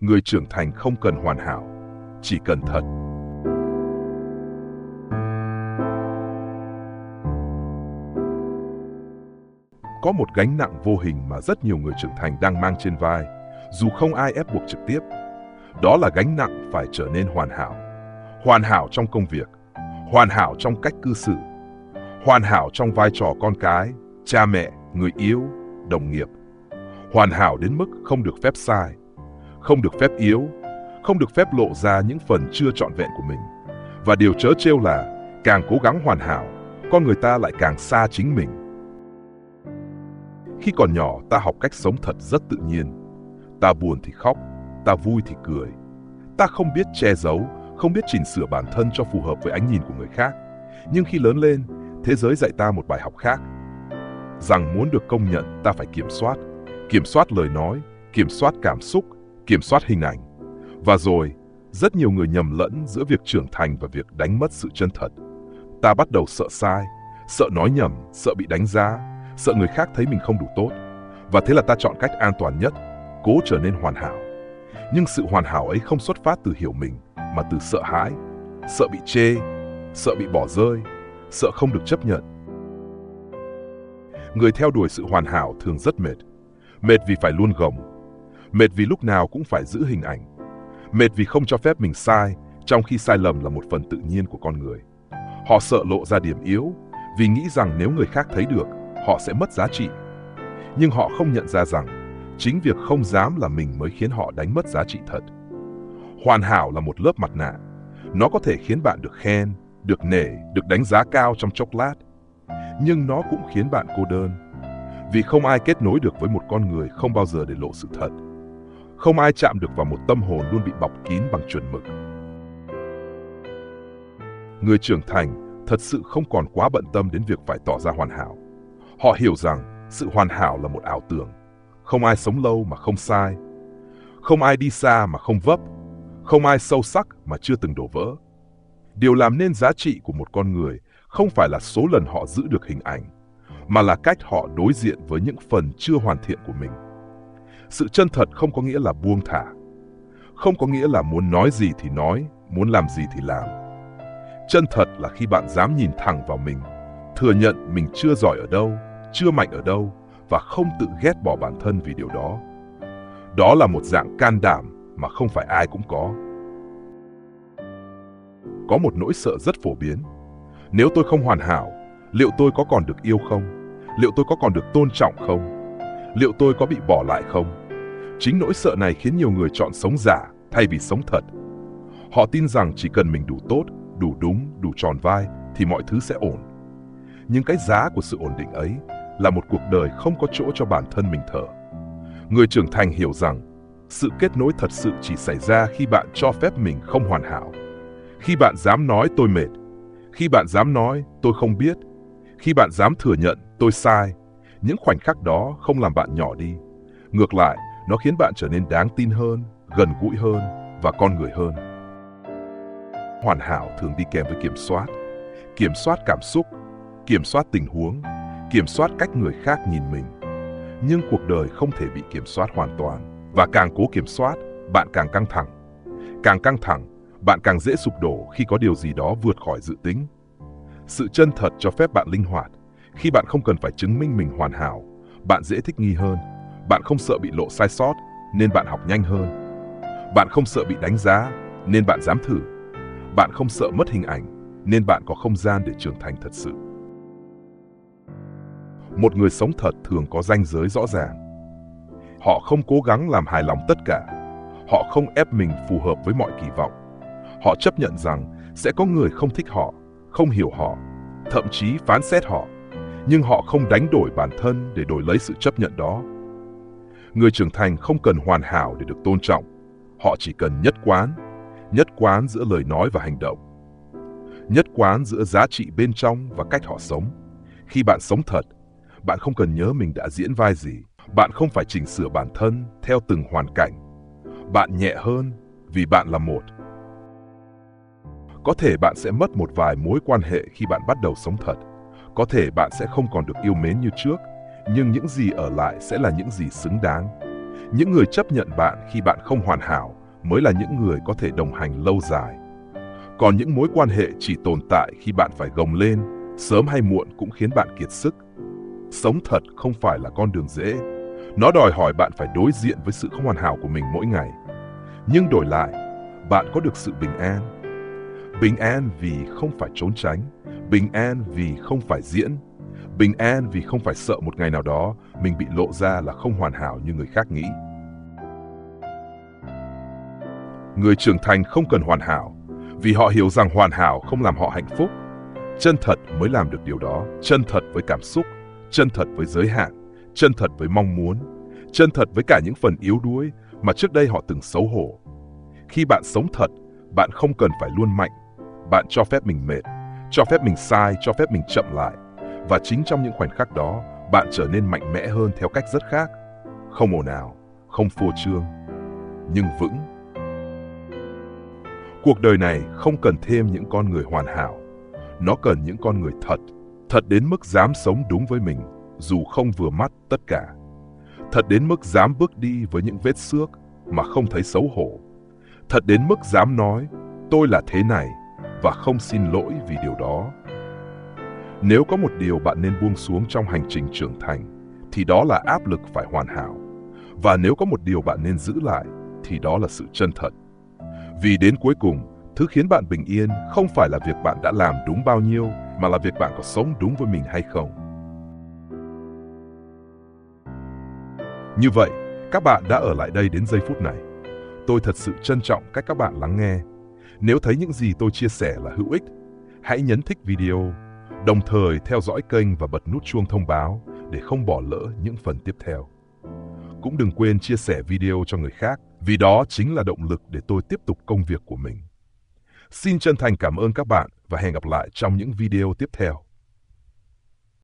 Người trưởng thành không cần hoàn hảo, chỉ cần thật. Có một gánh nặng vô hình mà rất nhiều người trưởng thành đang mang trên vai, dù không ai ép buộc trực tiếp. Đó là gánh nặng phải trở nên hoàn hảo. Hoàn hảo trong công việc, hoàn hảo trong cách cư xử, hoàn hảo trong vai trò con cái, cha mẹ, người yêu, đồng nghiệp. Hoàn hảo đến mức không được phép sai, không được phép yếu, không được phép lộ ra những phần chưa trọn vẹn của mình. Và điều trớ trêu là càng cố gắng hoàn hảo, con người ta lại càng xa chính mình. Khi còn nhỏ, ta học cách sống thật rất tự nhiên. Ta buồn thì khóc, ta vui thì cười. Ta không biết che giấu, không biết chỉnh sửa bản thân cho phù hợp với ánh nhìn của người khác. Nhưng khi lớn lên, thế giới dạy ta một bài học khác. Rằng muốn được công nhận, ta phải kiểm soát lời nói, kiểm soát cảm xúc, kiểm soát hình ảnh. Và rồi, rất nhiều người nhầm lẫn giữa việc trưởng thành và việc đánh mất sự chân thật. Ta bắt đầu sợ sai, sợ nói nhầm, sợ bị đánh giá, sợ người khác thấy mình không đủ tốt. Và thế là ta chọn cách an toàn nhất, cố trở nên hoàn hảo. Nhưng sự hoàn hảo ấy không xuất phát từ hiểu mình, mà từ sợ hãi, sợ bị chê, sợ bị bỏ rơi, sợ không được chấp nhận. Người theo đuổi sự hoàn hảo thường rất mệt. Mệt vì phải luôn gồng, mệt vì lúc nào cũng phải giữ hình ảnh, mệt vì không cho phép mình sai, trong khi sai lầm là một phần tự nhiên của con người. Họ sợ lộ ra điểm yếu, vì nghĩ rằng nếu người khác thấy được, họ sẽ mất giá trị. Nhưng họ không nhận ra rằng, chính việc không dám là mình mới khiến họ đánh mất giá trị thật. Hoàn hảo là một lớp mặt nạ. Nó có thể khiến bạn được khen, được nể, được đánh giá cao trong chốc lát. Nhưng nó cũng khiến bạn cô đơn. Vì không ai kết nối được với một con người không bao giờ để lộ sự thật. Không ai chạm được vào một tâm hồn luôn bị bọc kín bằng chuẩn mực. Người trưởng thành thật sự không còn quá bận tâm đến việc phải tỏ ra hoàn hảo. Họ hiểu rằng sự hoàn hảo là một ảo tưởng. Không ai sống lâu mà không sai. Không ai đi xa mà không vấp. Không ai sâu sắc mà chưa từng đổ vỡ. Điều làm nên giá trị của một con người không phải là số lần họ giữ được hình ảnh, mà là cách họ đối diện với những phần chưa hoàn thiện của mình. Sự chân thật không có nghĩa là buông thả. Không có nghĩa là muốn nói gì thì nói, muốn làm gì thì làm. Chân thật là khi bạn dám nhìn thẳng vào mình, thừa nhận mình chưa giỏi ở đâu, chưa mạnh ở đâu, và không tự ghét bỏ bản thân vì điều đó. Đó là một dạng can đảm mà không phải ai cũng có. Có một nỗi sợ rất phổ biến. Nếu tôi không hoàn hảo, liệu tôi có còn được yêu không? Liệu tôi có còn được tôn trọng không? Liệu tôi có bị bỏ lại không? Chính nỗi sợ này khiến nhiều người chọn sống giả thay vì sống thật. Họ tin rằng chỉ cần mình đủ tốt, đủ đúng, đủ tròn vai thì mọi thứ sẽ ổn. Nhưng cái giá của sự ổn định ấy là một cuộc đời không có chỗ cho bản thân mình thở. Người trưởng thành hiểu rằng sự kết nối thật sự chỉ xảy ra khi bạn cho phép mình không hoàn hảo. Khi bạn dám nói tôi mệt, khi bạn dám nói tôi không biết, khi bạn dám thừa nhận tôi sai, những khoảnh khắc đó không làm bạn nhỏ đi. Ngược lại, nó khiến bạn trở nên đáng tin hơn, gần gũi hơn và con người hơn. Hoàn hảo thường đi kèm với kiểm soát cảm xúc, kiểm soát tình huống, kiểm soát cách người khác nhìn mình. Nhưng cuộc đời không thể bị kiểm soát hoàn toàn, và càng cố kiểm soát, bạn càng căng thẳng. Càng căng thẳng, bạn càng dễ sụp đổ khi có điều gì đó vượt khỏi dự tính. Sự chân thật cho phép bạn linh hoạt. Khi bạn không cần phải chứng minh mình hoàn hảo, bạn dễ thích nghi hơn. Bạn không sợ bị lộ sai sót, nên bạn học nhanh hơn. Bạn không sợ bị đánh giá, nên bạn dám thử. Bạn không sợ mất hình ảnh, nên bạn có không gian để trưởng thành thật sự. Một người sống thật thường có ranh giới rõ ràng. Họ không cố gắng làm hài lòng tất cả. Họ không ép mình phù hợp với mọi kỳ vọng. Họ chấp nhận rằng sẽ có người không thích họ, không hiểu họ, thậm chí phán xét họ. Nhưng họ không đánh đổi bản thân để đổi lấy sự chấp nhận đó. Người trưởng thành không cần hoàn hảo để được tôn trọng. Họ chỉ cần nhất quán giữa lời nói và hành động. Nhất quán giữa giá trị bên trong và cách họ sống. Khi bạn sống thật, bạn không cần nhớ mình đã diễn vai gì. Bạn không phải chỉnh sửa bản thân theo từng hoàn cảnh. Bạn nhẹ hơn vì bạn là một. Có thể bạn sẽ mất một vài mối quan hệ khi bạn bắt đầu sống thật. Có thể bạn sẽ không còn được yêu mến như trước, nhưng những gì ở lại sẽ là những gì xứng đáng. Những người chấp nhận bạn khi bạn không hoàn hảo mới là những người có thể đồng hành lâu dài. Còn những mối quan hệ chỉ tồn tại khi bạn phải gồng lên, sớm hay muộn cũng khiến bạn kiệt sức. Sống thật không phải là con đường dễ. Nó đòi hỏi bạn phải đối diện với sự không hoàn hảo của mình mỗi ngày. Nhưng đổi lại, bạn có được sự bình an. Bình an vì không phải trốn tránh, bình an vì không phải diễn, bình an vì không phải sợ một ngày nào đó mình bị lộ ra là không hoàn hảo như người khác nghĩ. Người trưởng thành không cần hoàn hảo, vì họ hiểu rằng hoàn hảo không làm họ hạnh phúc. Chân thật mới làm được điều đó, chân thật với cảm xúc, chân thật với giới hạn, chân thật với mong muốn, chân thật với cả những phần yếu đuối mà trước đây họ từng xấu hổ. Khi bạn sống thật, bạn không cần phải luôn mạnh. Bạn cho phép mình mệt, cho phép mình sai, cho phép mình chậm lại. Và chính trong những khoảnh khắc đó, bạn trở nên mạnh mẽ hơn theo cách rất khác. Không ồn ào, không phô trương, nhưng vững. Cuộc đời này không cần thêm những con người hoàn hảo. Nó cần những con người thật, thật đến mức dám sống đúng với mình, dù không vừa mắt tất cả. Thật đến mức dám bước đi với những vết xước mà không thấy xấu hổ. Thật đến mức dám nói, tôi là thế này, và không xin lỗi vì điều đó. Nếu có một điều bạn nên buông xuống trong hành trình trưởng thành, thì đó là áp lực phải hoàn hảo. Và nếu có một điều bạn nên giữ lại, thì đó là sự chân thật. Vì đến cuối cùng, thứ khiến bạn bình yên không phải là việc bạn đã làm đúng bao nhiêu, mà là việc bạn có sống đúng với mình hay không. Như vậy, các bạn đã ở lại đây đến giây phút này. Tôi thật sự trân trọng cách các bạn lắng nghe. Nếu thấy những gì tôi chia sẻ là hữu ích, hãy nhấn thích video, đồng thời theo dõi kênh và bật nút chuông thông báo để không bỏ lỡ những phần tiếp theo. Cũng đừng quên chia sẻ video cho người khác, vì đó chính là động lực để tôi tiếp tục công việc của mình. Xin chân thành cảm ơn các bạn và hẹn gặp lại trong những video tiếp theo.